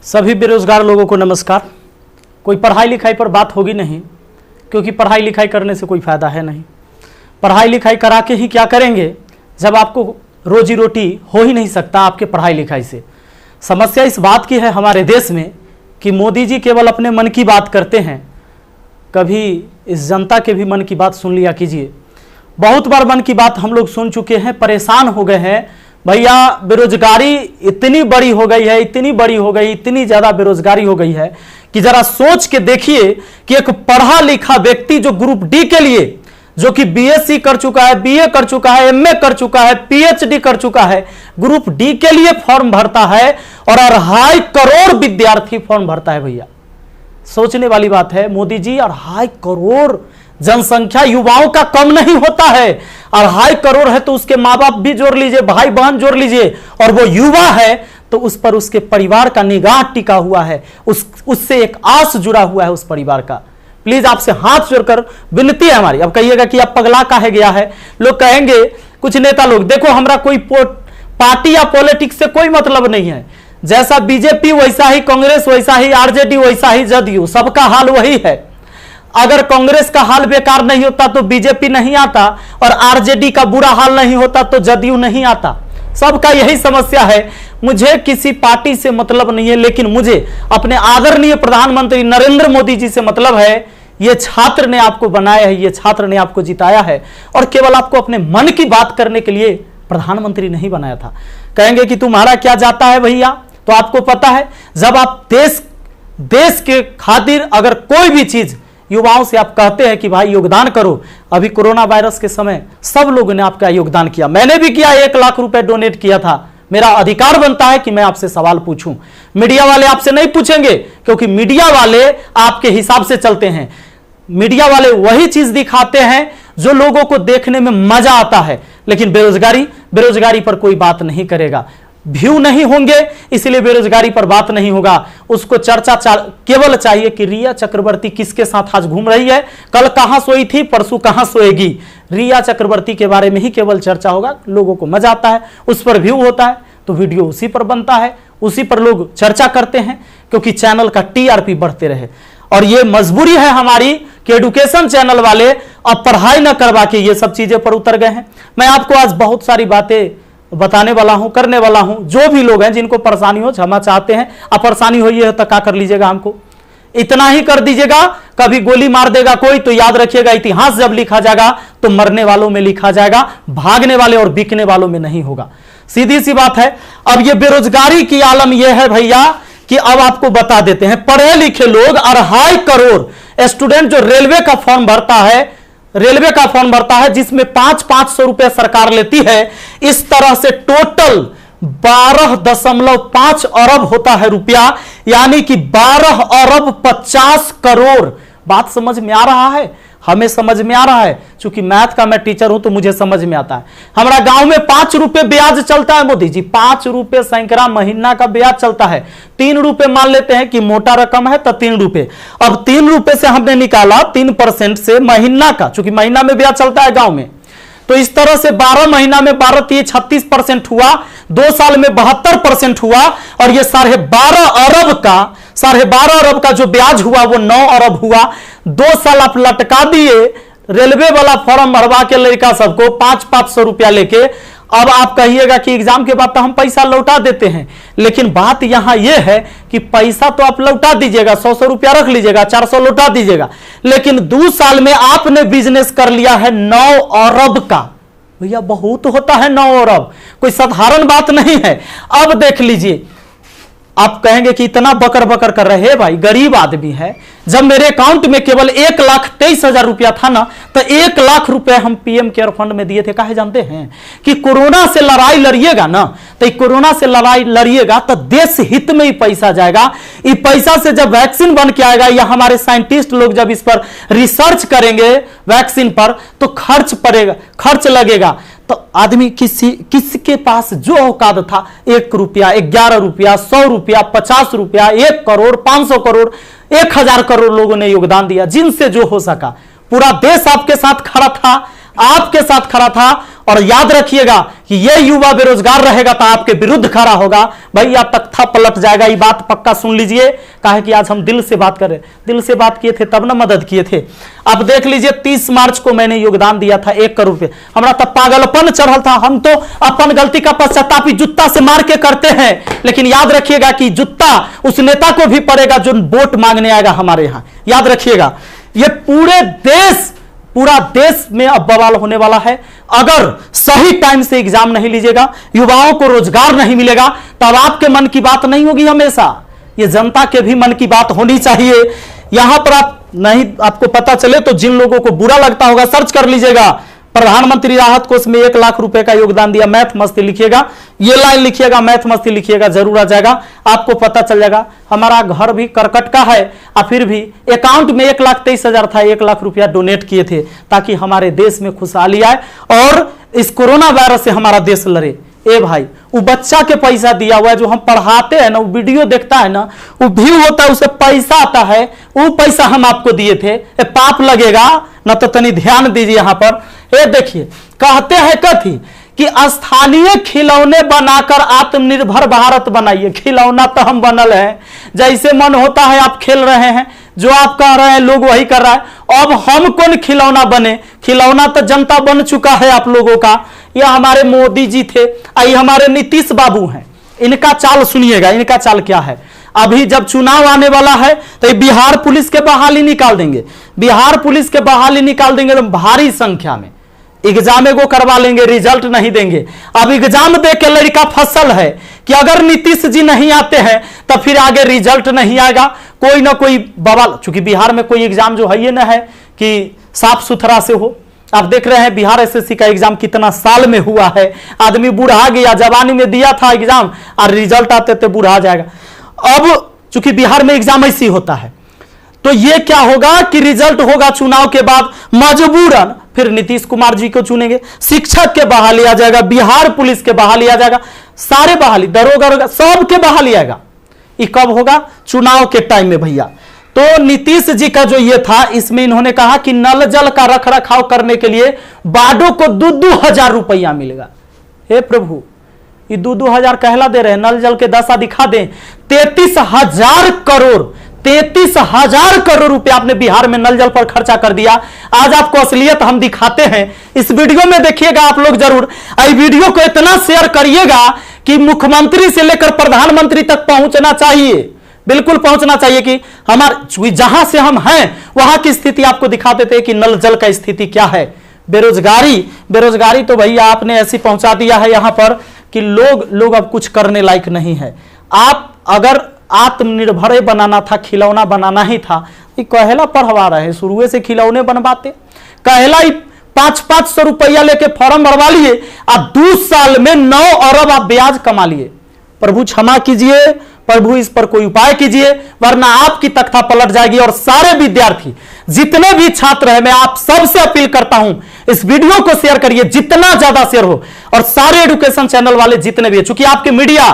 सभी बेरोजगार लोगों को नमस्कार। कोई पढ़ाई लिखाई पर बात होगी नहीं, क्योंकि पढ़ाई लिखाई करने से कोई फायदा है नहीं। पढ़ाई लिखाई करा के ही क्या करेंगे जब आपको रोजी रोटी हो ही नहीं सकता आपके पढ़ाई लिखाई से। समस्या इस बात की है हमारे देश में कि मोदी जी केवल अपने मन की बात करते हैं। कभी इस जनता के भी मन की बात सुन लिया कीजिए। बहुत बार मन की बात हम लोग सुन चुके हैं, परेशान हो गए हैं। भैया बेरोजगारी इतनी बड़ी हो गई है, इतनी बड़ी हो गई, इतनी ज्यादा बेरोजगारी हो गई है कि जरा सोच के देखिए कि एक पढ़ा लिखा व्यक्ति जो ग्रुप डी के लिए, जो कि बीएससी कर चुका है, बीए कर चुका है, एमए कर चुका है, पीएचडी कर चुका है, ग्रुप डी के लिए फॉर्म भरता है और 2.5 करोड़ विद्यार्थी फॉर्म भरता है। भैया सोचने वाली बात है। मोदी जी 2.5 करोड़ जनसंख्या युवाओं का कम नहीं होता है। 2.5 करोड़ है तो उसके माँ बाप भी जोड़ लीजिए, भाई बहन जोड़ लीजिए, और वो युवा है तो उस पर उसके परिवार का निगाह टिका हुआ है, उससे एक आस जुड़ा हुआ है उस परिवार का। प्लीज आपसे हाथ जोड़कर विनती है हमारी। अब कहिएगा कि आप पगला काहे गया है। लोग कहेंगे, कुछ नेता लोग, देखो हमरा कोई पार्टी या पॉलिटिक्स से कोई मतलब नहीं है। जैसा बीजेपी वैसा ही कांग्रेस, वैसा ही आरजेडी, वैसा ही जदयू, सबका हाल वही है। अगर कांग्रेस का हाल बेकार नहीं होता तो बीजेपी नहीं आता, और आरजेडी का बुरा हाल नहीं होता तो जदयू नहीं आता। सबका यही समस्या है। मुझे किसी पार्टी से मतलब नहीं है, लेकिन मुझे अपने आदरणीय प्रधानमंत्री नरेंद्र मोदी जी से मतलब है। ये छात्र ने आपको बनाया है, ये छात्र ने आपको जिताया है, और केवल आपको अपने मन की बात करने के लिए प्रधानमंत्री नहीं बनाया था। कहेंगे कि तुम्हारा क्या जाता है भैया, तो आपको पता है जब आप देश के खातिर अगर कोई भी चीज युवाओं से आप कहते हैं कि भाई योगदान करो। अभी कोरोना वायरस के समय सब लोगों ने आपका योगदान किया, मैंने भी किया, 1 लाख रुपए डोनेट किया था। मेरा अधिकार बनता है कि मैं आपसे सवाल पूछूं। मीडिया वाले आपसे नहीं पूछेंगे, क्योंकि मीडिया वाले आपके हिसाब से चलते हैं। मीडिया वाले वही चीज दिखाते हैं जो लोगों को देखने में मजा आता है, लेकिन बेरोजगारी पर कोई बात नहीं करेगा। व्यू नहीं होंगे, इसलिए बेरोजगारी पर बात नहीं होगा। उसको चर्चा केवल चाहिए कि रिया चक्रवर्ती किसके साथ आज घूम रही है, कल कहां सोई थी, परसों कहां सोएगी। रिया चक्रवर्ती के बारे में ही केवल चर्चा होगा। लोगों को मजा आता है, उस पर व्यू होता है तो वीडियो उसी पर बनता है, उसी पर लोग चर्चा करते हैं, क्योंकि चैनल का टीआरपी बढ़ते रहे। और ये मजबूरी है हमारी कि एडुकेशन चैनल वाले अब पढ़ाई न करवा के ये सब चीजें पर उतर गए हैं। मैं आपको आज बहुत सारी बातें बताने वाला हूं, करने वाला हूं। जो भी लोग हैं जिनको परेशानी हो, क्षमा चाहते हैं। अब परेशानी हुई है तो क्या कर लीजिएगा, हमको इतना ही कर दीजिएगा। कभी गोली मार देगा कोई तो याद रखिएगा, इतिहास जब लिखा जाएगा तो मरने वालों में लिखा जाएगा, भागने वाले और बिकने वालों में नहीं होगा। सीधी सी बात है। अब ये बेरोजगारी की आलम यह है भैया कि अब आपको बता देते हैं, पढ़े लिखे लोग 2.5 करोड़ स्टूडेंट जो रेलवे का फॉर्म भरता है, जिसमें 500 रुपए सरकार लेती है। इस तरह से टोटल 12.5 अरब होता है रुपया, यानी कि 12 अरब 50 करोड़। बात समझ में आ रहा है? हमें समझ में आ रहा है। चूंकि मैथ का मैं टीचर हूं तो मुझे समझ में आता है। हमारा गांव में 5 रुपए ब्याज चलता है मोदी जी, 5 रुपए सैकड़ा महीना का ब्याज चलता है। 3 रुपए मान लेते हैं कि मोटा रकम है तो 3 रुपए। अब 3 रुपए से हमने निकाला 3% से महीना का, चूंकि महीना में ब्याज चलता है गांव में, तो इस तरह से 12 महीना में 36% हुआ, 2 साल में 72% हुआ, और ये 12.5 अरब का जो ब्याज हुआ वो 9 अरब हुआ। 2 साल आप लटका दिए रेलवे वाला फॉर्म भरवा के लड़का सबको 500 रुपया लेके। अब आप कहिएगा कि एग्जाम के बाद तो हम पैसा लौटा देते हैं, लेकिन बात यहां यह है कि पैसा तो आप लौटा दीजिएगा, 100 रुपया रख लीजिएगा, 400 लौटा दीजिएगा, लेकिन 2 साल में आपने बिजनेस कर लिया है 9 अरब का। भैया बहुत होता है 9 अरब, कोई साधारण बात नहीं है। अब देख लीजिए, आप कहेंगे कि इतना बकर बकर कर रहे हैं, भाई गरीब आदमी है। जब मेरे अकाउंट में केवल 1,23,000 रुपया था ना, तो 1 लाख रुपए हम पीएम केयर फंड में दिए थे। काहे जानते हैं? कि कोरोना से लड़ाई लड़िएगा ना, तो कोरोना से लड़ाई लड़िएगा तो देश हित में ही पैसा जाएगा। इस पैसा से जब वैक्सीन बन के आएगा, या हमारे साइंटिस्ट लोग जब इस पर रिसर्च करेंगे वैक्सीन पर, तो खर्च लगेगा। तो आदमी किसके पास जो औकात था, 1 रुपया, 11 रुपया, 100 रुपया, 50 रुपया, 1 करोड़, 500 करोड़, 1000 करोड़ लोगों ने योगदान दिया, जिनसे जो हो सका। पूरा देश आपके साथ खड़ा था, आपके साथ खड़ा था, और याद रखिएगा कि ये युवा बेरोजगार रहेगा तो आपके विरुद्ध खड़ा होगा, भैया तख्ता पलट जाएगा। ये बात पक्का सुन लीजिए, कहा कि आज हम दिल से बात कर रहे, दिल से बात किए थे तब ना मदद किए थे। अब देख लीजिए 30 मार्च को मैंने योगदान दिया था 1 करोड़ रुपए, हमारा तब पागलपन चढ़ल था। हम तो अपन गलती का पश्चाताप जूता से मार के करते हैं, लेकिन याद रखिएगा कि जूता उस नेता को भी पड़ेगा जो वोट मांगने आएगा हमारे यहां। याद रखिएगा, ये पूरा देश में अब बवाल होने वाला है। अगर सही टाइम से एग्जाम नहीं लीजिएगा, युवाओं को रोजगार नहीं मिलेगा, तब आपके मन की बात नहीं होगी हमेशा, ये जनता के भी मन की बात होनी चाहिए। यहां पर आप नहीं, आपको पता चले तो जिन लोगों को बुरा लगता होगा सर्च कर लीजिएगा, प्रधानमंत्री राहत कोष में 1 लाख रुपए का योगदान दिया। मैथ मस्ती लिखिएगा, ये लाइन लिखिएगा, मैथ मस्ती लिखिएगा, जरूर आ जाएगा, आपको पता चल जाएगा। हमारा घर भी करकट का है और फिर भी अकाउंट में 1,23,000 था, 1 लाख रुपया डोनेट किए थे ताकि हमारे देश में खुशहाली आए और इस कोरोना वायरस से हमारा देश लड़े। ए भाई, वो बच्चा के पैसा दिया हुआ है, जो हम पढ़ाते हैं ना, वो वीडियो देखता है ना, वो व्यू होता है, उसे पैसा आता है, वो पैसा हम आपको दिए थे। पाप लगेगा ना, तो तनी ध्यान दीजिए यहां पर। ये देखिए, कहते हैं कथी कि स्थानीय खिलौने बनाकर आत्मनिर्भर भारत बनाइए। खिलौना तो हम बनल है, जैसे मन होता है आप खेल रहे हैं, जो आप कह रहे हैं लोग वही कर रहा है। अब हम कौन खिलौना बने? खिलौना तो जनता बन चुका है आप लोगों का। ये हमारे मोदी जी थे, ये हमारे नीतीश बाबू हैं। इनका चाल सुनिएगा, इनका चाल क्या है। अभी जब चुनाव आने वाला है तो बिहार पुलिस के बहाली निकाल देंगे, बिहार पुलिस के बहाली निकाल देंगे तो भारी संख्या में एग्जाम को करवा लेंगे, रिजल्ट नहीं देंगे। अब एग्जाम दे के लड़का फसल है कि अगर नीतीश जी नहीं आते हैं तो फिर आगे रिजल्ट नहीं आएगा, कोई ना कोई बवाल। चूंकि बिहार में कोई एग्जाम जो है ये ना है कि साफ सुथरा से हो। आप देख रहे हैं बिहार एसएससी का एग्जाम कितना साल में हुआ है, आदमी बूढ़ा गया, जवानी में दिया था एग्जाम और रिजल्ट आते थे बूढ़ा जाएगा। अब चूंकि बिहार में एग्जाम ऐसी होता है, तो ये क्या होगा कि रिजल्ट होगा चुनाव के बाद, मजबूरन फिर नीतीश कुमार जी को चुनेंगे, शिक्षक के बहाली आ जाएगा, बिहार पुलिस के बहाली आ जाएगा, सारे बहाली, दरोगा सब के बहाली आएगा। ये कब होगा? चुनाव के टाइम में भैया। तो नीतीश जी का जो ये था, इसमें इन्होंने कहा कि नल जल का रख रखाव करने के लिए वार्डों को 2-2 हजार रुपया मिलेगा। हे प्रभु, ये 2-2 हजार कहला दे रहे हैं, नल जल के दशा दिखा दें। 33,000 करोड़, 33,000 करोड़ रुपया आपने बिहार में नल जल पर खर्चा कर दिया। आज आपको असलियत हम दिखाते हैं, इस वीडियो में देखिएगा आप लोग जरूर। इस वीडियो को इतना शेयर करिएगा कि मुख्यमंत्री से लेकर प्रधानमंत्री तक पहुंचना चाहिए, बिल्कुल पहुंचना चाहिए कि हमारे जहां से हम हैं वहां की स्थिति आपको दिखा देते हैं कि नल जल का स्थिति क्या है। बेरोजगारी तो भैया आपने ऐसी पहुंचा दिया है यहां पर कि लोग अब कुछ करने लायक नहीं है। आप अगर आत्मनिर्भर बनाना था, खिलौना बनाना ही था, ये कहेला पढ़वा रहे, शुरू से खिलौने बनवाते। कहेला 500-500 रुपया लेके फॉर्म भरवा लिए और 2 साल में 9 अरब आप ब्याज कमा लिए। प्रभु क्षमा कीजिए, प्रभु इस पर कोई उपाय कीजिए, वरना आपकी तख्ता पलट जाएगी। और सारे विद्यार्थी, जितने भी छात्र हैं, मैं आप सबसे अपील करता हूं, इस वीडियो को शेयर करिए, जितना ज्यादा शेयर हो। और सारे एजुकेशन चैनल वाले जितने भी, चूंकि आपके मीडिया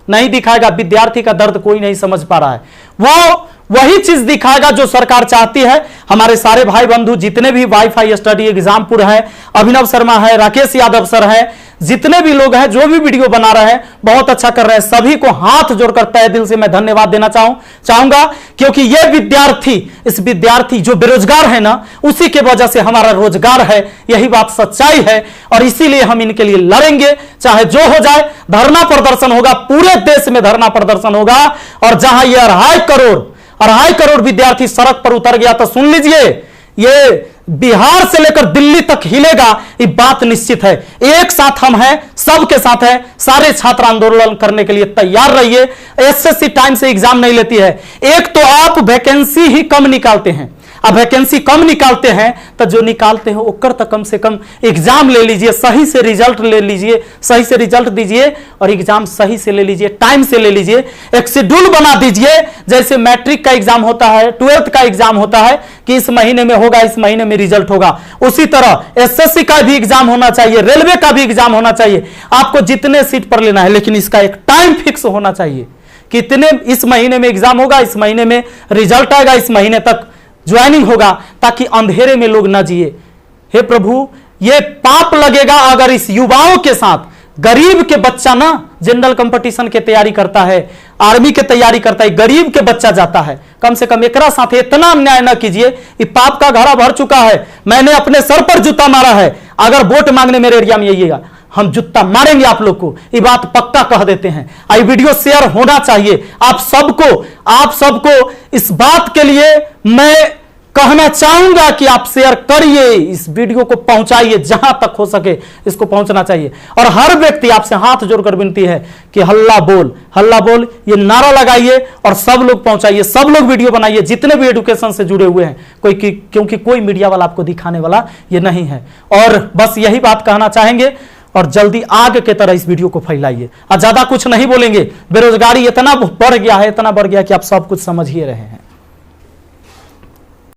नहीं दिखाएगा, विद्यार्थी का दर्द कोई नहीं समझ पा रहा है, वो वही चीज दिखाएगा जो सरकार चाहती है। हमारे सारे भाई बंधु जितने भी वाईफाई स्टडी एग्जामपुर है, अभिनव शर्मा है, राकेश यादव सर है, जितने भी लोग हैं जो भी वीडियो बना रहे हैं बहुत अच्छा कर रहे हैं, सभी को हाथ जोड़कर तहे दिल से मैं धन्यवाद देना चाहूंगा। क्योंकि ये विद्यार्थी जो बेरोजगार है ना, उसी के वजह से हमारा रोजगार है, यही बात सच्चाई है। और इसीलिए हम इनके लिए लड़ेंगे, चाहे जो हो जाए। धरना प्रदर्शन होगा, पूरे देश में धरना प्रदर्शन होगा। और जहां ये 2.5 करोड़ विद्यार्थी सड़क पर उतर गया तो सुन लीजिए, ये बिहार से लेकर दिल्ली तक हिलेगा, ये बात निश्चित है। एक साथ हम हैं, सबके साथ हैं। सारे छात्र आंदोलन करने के लिए तैयार रहिए। एसएससी टाइम से एग्जाम नहीं लेती है। एक तो आप वैकेंसी ही कम निकालते हैं, अब वैकेंसी कम निकालते हैं तो जो निकालते हैं ओकर तो कम से कम एग्जाम ले लीजिए, सही से रिजल्ट ले लीजिए, सही से रिजल्ट दीजिए और एग्जाम सही से ले लीजिए, टाइम से ले लीजिए। एक शेड्यूल बना दीजिए, जैसे मैट्रिक का एग्जाम होता है, 12th का एग्जाम होता है कि इस महीने में होगा, इस महीने में रिजल्ट होगा। उसी तरह एसएससी का भी एग्जाम होना चाहिए, रेलवे का भी एग्जाम होना चाहिए। आपको जितने सीट पर लेना है, लेकिन इसका एक टाइम फिक्स होना चाहिए। कितने इस महीने में एग्जाम होगा, इस महीने में रिजल्ट आएगा, इस महीने तक ज्वाइनिंग होगा, ताकि अंधेरे में लोग ना जिए। हे प्रभु, ये पाप लगेगा अगर इस युवाओं के साथ गरीब के बच्चा ना जनरल कंपटीशन के तैयारी करता है, आर्मी के तैयारी करता है, गरीब के बच्चा जाता है, कम से कम एकरा साथ इतना अन्याय ना कीजिए। ये पाप का घड़ा भर चुका है। मैंने अपने सर पर जूता मारा है। अगर वोट मांगने मेरे एरिया में आइएगा, हम जूता मारेंगे आप लोग को, ये बात पक्का कह देते हैं। आई वीडियो शेयर होना चाहिए। आप सबको इस बात के लिए मैं कहना चाहूंगा कि आप शेयर करिए, इस वीडियो को पहुंचाइए, जहां तक हो सके इसको पहुंचना चाहिए। और हर व्यक्ति आपसे हाथ जोड़कर विनती है कि हल्ला बोल ये नारा लगाइए और सब लोग पहुंचाइए, सब लोग वीडियो बनाइए, जितने भी एजुकेशन से जुड़े हुए हैं, क्योंकि कोई मीडिया वाला आपको दिखाने वाला ये नहीं है। और बस यही बात कहना चाहेंगे और जल्दी आग के तरह इस वीडियो को फैलाइए। और ज्यादा कुछ नहीं बोलेंगे। बेरोजगारी इतना बढ़ गया है कि आप सब कुछ समझ ही रहे हैं।